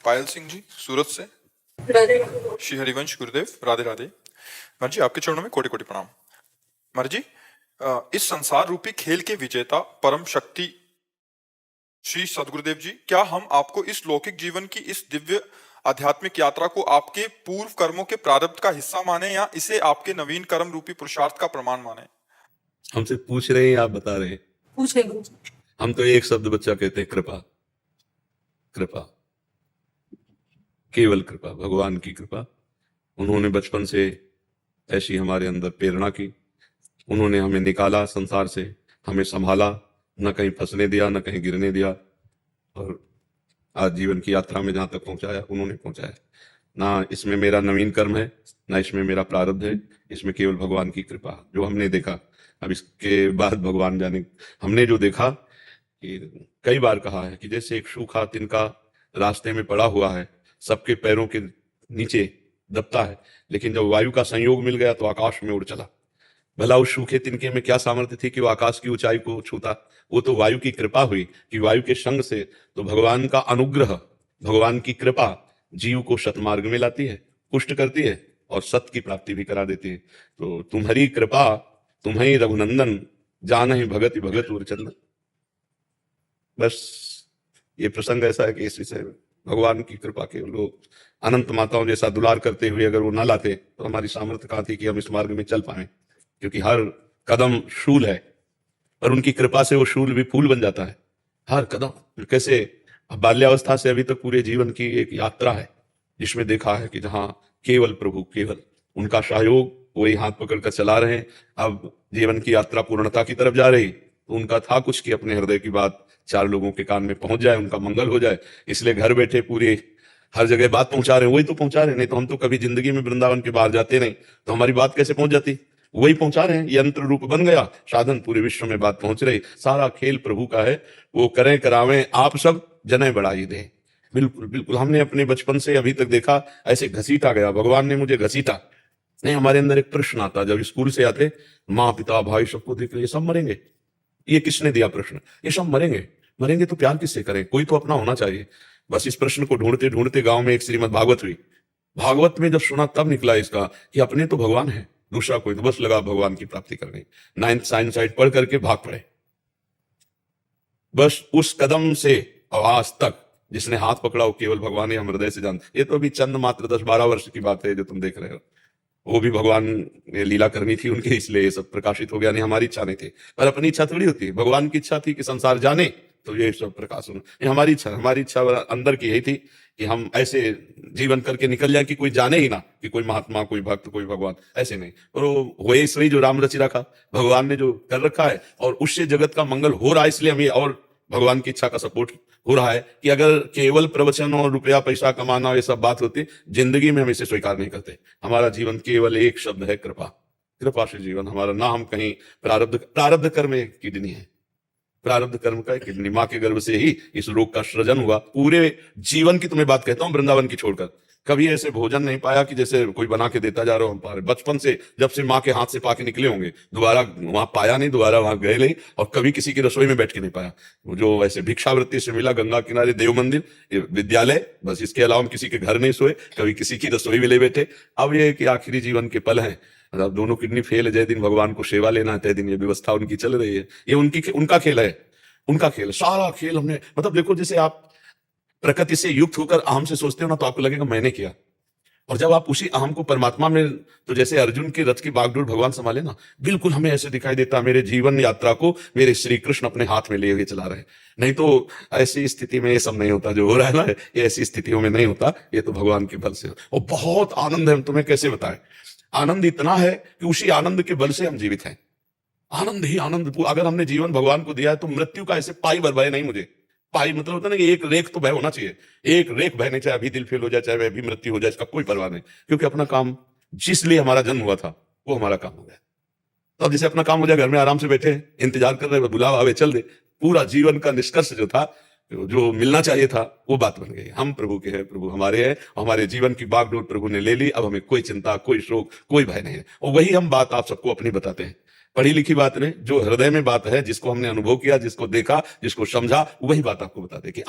पायल सिंह जी सूरत से। राधे। श्री हरिवंश गुरुदेव, राधे राधे। महाराज जी, आपके चरणों में कोटि कोटि प्रणाम। महाराज जी, इस संसार रूपी खेल के विजेता परम शक्ति श्री सदगुरुदेव जी, क्या हम आपको इस लौकिक जीवन की इस दिव्य आध्यात्मिक यात्रा को आपके पूर्व कर्मों के प्रारब्ध का हिस्सा माने या इसे आपके नवीन कर्म रूपी पुरुषार्थ का प्रमाण माने? हमसे पूछ रहे हैं, आप बता रहे हैं। पूछे गुरुजी। हम तो एक शब्द बच्चा कहते हैं, कृपा। कृपा, केवल कृपा, भगवान की कृपा। उन्होंने बचपन से ऐसी हमारे अंदर प्रेरणा की, उन्होंने हमें निकाला संसार से, हमें संभाला, न कहीं फंसने दिया, न कहीं गिरने दिया, और आज जीवन की यात्रा में जहां तक पहुंचाया उन्होंने पहुंचाया। ना इसमें मेरा नवीन कर्म है, ना इसमें मेरा प्रारब्ध है, इसमें केवल भगवान की कृपा। जो हमने देखा, अब इसके बाद भगवान जाने। हमने जो देखा कि कई बार कहा है कि जैसे एक सूखा तिनका रास्ते में पड़ा हुआ है, सबके पैरों के नीचे दबता है, लेकिन जब वायु का संयोग मिल गया तो आकाश में उड़ चला। भला उस सूखे तिनके में क्या सामर्थ्य थी कि वो आकाश की ऊंचाई को छूता? वो तो वायु की कृपा हुई कि वायु के संग से, तो भगवान का अनुग्रह, भगवान की कृपा जीव को सतमार्ग में लाती है, पुष्ट करती है और सत्य की प्राप्ति भी करा देती है। तो तुम्हारी कृपा, तुम्हें रघुनंदन, जानहि भगति भगत उरचंदन। बस ये प्रसंग ऐसा है कि इस विषय में भगवान की कृपा के लोग अनंत माताओं जैसा दुलार करते हुए अगर वो ना लाते तो हमारी सामर्थ्य कहाँ थी कि हम इस मार्ग में चल पाए? क्योंकि हर कदम शूल है, और उनकी कृपा से वो शूल भी फूल बन जाता है हर कदम। कैसे बाल्यावस्था से अभी तक पूरे जीवन की एक यात्रा है, जिसमें देखा है कि जहां केवल प्रभु, केवल उनका सहयोग, वही हाथ पकड़कर चला रहे हैं। अब जीवन की यात्रा पूर्णता की तरफ जा रही, तो उनका था कुछ कि अपने हृदय की बात चार लोगों के कान में पहुंच जाए, उनका मंगल हो जाए। इसलिए घर बैठे पूरे हर जगह बात पहुंचा रहे हैं, वही तो पहुंचा रहे हैं। नहीं तो हम तो कभी जिंदगी में वृंदावन के बाहर जाते नहीं, तो हमारी बात कैसे पहुंच जाती? वही पहुंचा रहे हैं, यंत्र रूप बन गया साधन, पूरे विश्व में बात पहुंच रही। सारा खेल प्रभु का है, वो करें करावें आप सब, जने बढ़ाई दे। बिल्कुल बिल्कुल, हमने अपने बचपन से अभी तक देखा, ऐसे घसीटा गया, भगवान ने मुझे घसीटा नहीं। हमारे अंदर एक प्रश्न आता, जब स्कूल से आते, माँ पिता भाई सबको देख, ये सब मरेंगे, ये किसने दिया प्रश्न? ये सब मरेंगे, मरेंगे तो प्यार किससे करें? कोई तो अपना होना चाहिए। बस इस प्रश्न को ढूंढते ढूंढते गांव में एक श्रीमद् भागवत हुई। भागवत में जब सुना तब निकला इसका कि अपने तो भगवान है, दूसरा कोई तो, बस लगा भगवान की प्राप्ति करने। 9th साइंस साइड पढ़ करके भाग पड़े। बस उस कदम से आज तक जिसने हाथ पकड़ा वो केवल भगवान है, हम हृदय से जानते। ये तो अभी चंद मात्र 10-12 वर्ष की बात है जो तुम देख रहे हो। वो भी भगवान ने लीला करनी थी उनके, इसलिए ये सब प्रकाशित हो गया। नहीं, हमारी इच्छा नहीं थी, पर अपनी इच्छा थोड़ी होती है। भगवान की इच्छा थी कि संसार जाने, तो ये सब प्रकाश होना। ये हमारी इच्छा अंदर की यही थी कि हम ऐसे जीवन करके निकल जाए कि कोई जाने ही ना कि कोई महात्मा, कोई भक्त, कोई भगवान, ऐसे नहीं। और वो इसलिए जो राम रचि रखा, भगवान ने जो कर रखा है, और उससे जगत का मंगल हो रहा है, इसलिए हमें और भगवान की इच्छा का सपोर्ट हो रहा है कि अगर केवल प्रवचन और रुपया पैसा कमाना ये सब बात होती, जिंदगी में हम इसे स्वीकार नहीं करते। हमारा जीवन केवल एक शब्द है, कृपा। कृपा से जीवन हमारा, ना हम कहीं प्रारब्ध कर्म एक किडनी है, प्रारब्ध कर्म का किडनी। माँ के गर्भ से ही इस रोग का सृजन हुआ। पूरे जीवन की तुम्हें बात कहता हूं, वृंदावन की छोड़कर कभी ऐसे भोजन नहीं पाया कि जैसे कोई बना के देता जा रहा हो। हम पा रहे बचपन से, जब से माँ के हाथ से पाके निकले होंगे, दोबारा वहां पाया नहीं, दोबारा वहां गए नहीं, और कभी किसी की रसोई में बैठ के नहीं पाया। जो ऐसे भिक्षावृत्ति से मिला, गंगा किनारे देव मंदिर, विद्यालय, बस इसके अलावा हम किसी के घर नहीं सोए, कभी किसी की रसोई में ले बैठे। अब ये कि आखिरी जीवन के पल है, मतलब दोनों किडनी फेल है, जय दिन भगवान को सेवा लेना है, तय दिन ये व्यवस्था उनकी चल रही है। ये उनका खेल है, उनका खेल। सारा खेल हमने, मतलब देखो, जैसे आप प्रकृति से युक्त होकर अहम से सोचते हो ना, तो आपको लगेगा मैंने किया। और जब आप उसी अहम को परमात्मा में, तो जैसे अर्जुन के रथ की बागडोर भगवान संभाले ना, बिल्कुल हमें ऐसे दिखाई देता मेरे जीवन यात्रा को मेरे श्री कृष्ण अपने हाथ में लिए हुए चला रहे। नहीं तो ऐसी स्थिति में ये सब नहीं होता जो हो रहा है ना, ये ऐसी स्थितियों में नहीं होता, ये तो भगवान के बल से। और बहुत आनंद है, हम तुम्हें कैसे बताएं। आनंद इतना है कि उसी आनंद के बल से हम जीवित हैं। आनंद ही आनंद। अगर हमने जीवन भगवान को दिया है, तो मृत्यु का ऐसे पाई भर भय नहीं। मुझे पाई मतलब होता है ना कि एक रेख तो भय होना चाहिए, एक रेख भय नहीं, चाहे अभी दिल फेल हो जाए, चाहे अभी मृत्यु हो जाए, इसका कोई परवाह नहीं। क्योंकि अपना काम जिस लिए हमारा जन्म हुआ था वो हमारा काम हो गया। तो अब जैसे अपना काम हो जाए, घर में आराम से बैठे इंतजार कर रहे हैं, बुलावा आवे चल दे। पूरा जीवन का निष्कर्ष जो था, जो मिलना चाहिए था, वो बात बन गई। हम प्रभु के हैं, प्रभु हमारे हैं, हमारे जीवन की बागडोर प्रभु ने ले ली। अब हमें कोई चिंता, कोई शोक, कोई भय नहीं है। और वही हम बात आप सबको अपनी बताते हैं, पढ़ी लिखी बात नहीं, जो हृदय में बात है, जिसको हमने अनुभव किया, जिसको देखा, जिसको समझा, वही बात आपको बताते हैं कि